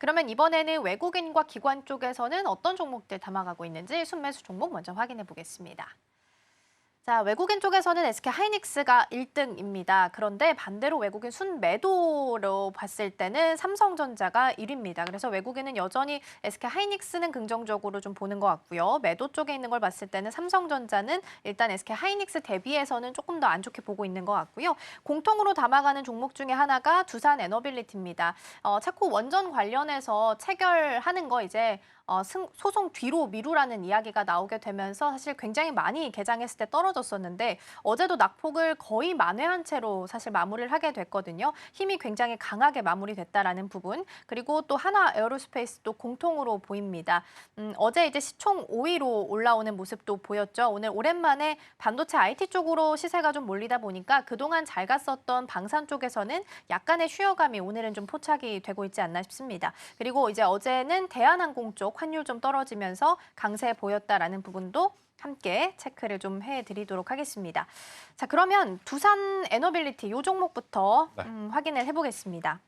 그러면 이번에는 외국인과 기관 쪽에서는 어떤 종목들 담아가고 있는지 순매수 종목 먼저 확인해 보겠습니다. 자, 외국인 쪽에서는 SK하이닉스가 1등입니다. 그런데 반대로 외국인 순매도로 봤을 때는 삼성전자가 1위입니다. 그래서 외국인은 여전히 SK하이닉스는 긍정적으로 좀 보는 것 같고요. 매도 쪽에 있는 걸 봤을 때는 삼성전자는 일단 SK하이닉스 대비해서는 조금 더 안 좋게 보고 있는 것 같고요. 공통으로 담아가는 종목 중에 하나가 두산에너빌리티입니다. 차코 원전 관련해서 체결하는 거 이제 소송 뒤로 미루라는 이야기가 나오게 되면서 사실 굉장히 많이 개장했을 때 떨어졌었는데 어제도 낙폭을 거의 만회한 채로 사실 마무리를 하게 됐거든요. 힘이 굉장히 강하게 마무리됐다라는 부분. 그리고 또 하나 에어로스페이스도 공통으로 보입니다. 어제 이제 시총 5위로 올라오는 모습도 보였죠. 오늘 오랜만에 반도체 IT 쪽으로 시세가 좀 몰리다 보니까 그동안 잘 갔었던 방산 쪽에서는 약간의 쉬어감이 오늘은 좀 포착이 되고 있지 않나 싶습니다. 그리고 이제 어제는 대한항공 쪽 환율 좀 떨어지면서 강세 보였다라는 부분도 함께 체크를 좀 해드리도록 하겠습니다. 자, 그러면 두산 에너빌리티 이 종목부터 확인을 해보겠습니다.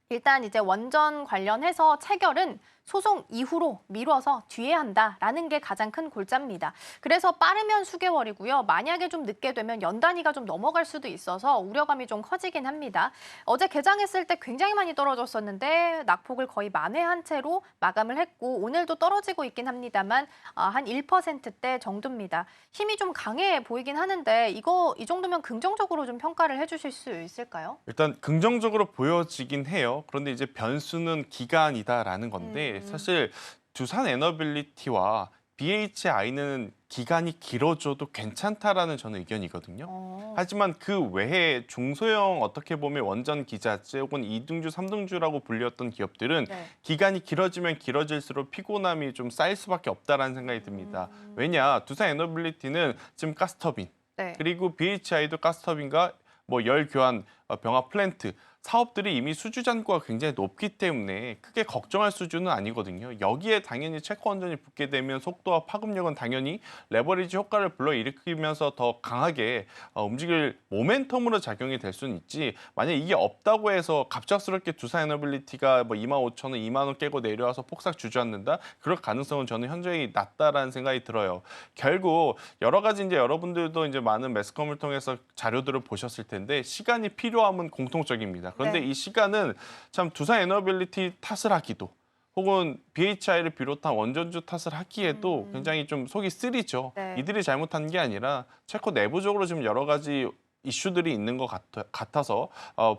일단 이제 원전 관련해서 체결은 소송 이후로 미뤄서 뒤에 한다라는 게 가장 큰 골자입니다. 그래서 빠르면 수개월이고요. 만약에 좀 늦게 되면 연 단위가 좀 넘어갈 수도 있어서 우려감이 좀 커지긴 합니다. 어제 개장했을 때 굉장히 많이 떨어졌었는데 낙폭을 거의 만회한 채로 마감을 했고 오늘도 떨어지고 있긴 합니다만 한 1%대 정도입니다. 힘이 좀 강해 보이긴 하는데 이 정도면 긍정적으로 좀 평가를 해주실 수 있을까요? 일단 긍정적으로 보여지긴 해요. 그런데 이제 변수는 기간이다라는 건데 사실 두산 에너빌리티와 BHI는 기간이 길어져도 괜찮다라는 저는 의견이거든요. 하지만 그 외에 중소형 어떻게 보면 원전 기자재 혹은 2등주, 3등주라고 불렸던 기업들은 네. 기간이 길어지면 길어질수록 피곤함이 좀 쌓일 수밖에 없다라는 생각이 듭니다. 왜냐, 두산 에너빌리티는 지금 가스터빈, 네. 그리고 BHI도 가스터빈과 뭐 열 교환 병합 플랜트 사업들이 이미 수주 잔고가 굉장히 높기 때문에 크게 걱정할 수준은 아니거든요. 여기에 당연히 체코 원전이 붙게 되면 속도와 파급력은 당연히 레버리지 효과를 불러일으키면서 더 강하게 움직일 모멘텀으로 작용이 될 수는 있지. 만약 이게 없다고 해서 갑작스럽게 두산에너빌리티가 뭐 25,000원, 2만 원 깨고 내려와서 폭삭 주저앉는다? 그럴 가능성은 저는 현저히 낮다라는 생각이 들어요. 결국 여러 가지 이제 여러분들도 이제 많은 매스컴을 통해서 자료들을 보셨을 텐데 시간이 필요함은 공통적입니다. 그런데 네. 이 시간은 참 두산 에너빌리티 탓을 하기도 혹은 BHI를 비롯한 원전주 탓을 하기에도 굉장히 좀 속이 쓰리죠. 네. 이들이 잘못한 게 아니라 체코 내부적으로 지금 여러 가지 이슈들이 있는 것 같아서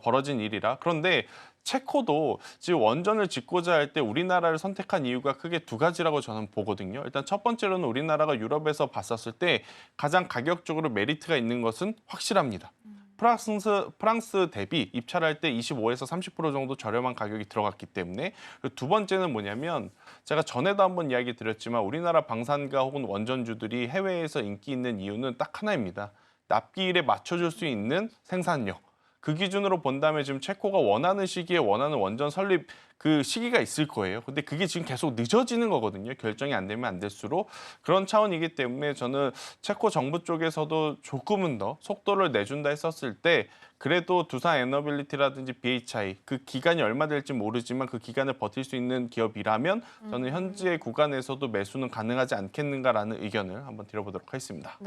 벌어진 일이라. 그런데 체코도 지금 원전을 짓고자 할 때 우리나라를 선택한 이유가 크게 두 가지라고 저는 보거든요. 일단 첫 번째로는 우리나라가 유럽에서 봤었을 때 가장 가격적으로 메리트가 있는 것은 확실합니다. 프랑스 대비 입찰할 때 25에서 30% 정도 저렴한 가격이 들어갔기 때문에. 그리고 두 번째는 뭐냐면 제가 전에도 한번 이야기 드렸지만 우리나라 방산가 혹은 원전주들이 해외에서 인기 있는 이유는 딱 하나입니다. 납기일에 맞춰줄 수 있는 생산력. 그 기준으로 본다면 지금 체코가 원하는 시기에 원하는 원전 설립 그 시기가 있을 거예요. 근데 그게 지금 계속 늦어지는 거거든요. 결정이 안 되면 안 될수록. 그런 차원이기 때문에 저는 체코 정부 쪽에서도 조금은 더 속도를 내준다 했었을 때 그래도 두산 에너빌리티라든지 BHI 그 기간이 얼마 될지 모르지만 그 기간을 버틸 수 있는 기업이라면 저는 현재 구간에서도 매수는 가능하지 않겠는가라는 의견을 한번 드려보도록 하겠습니다. 네.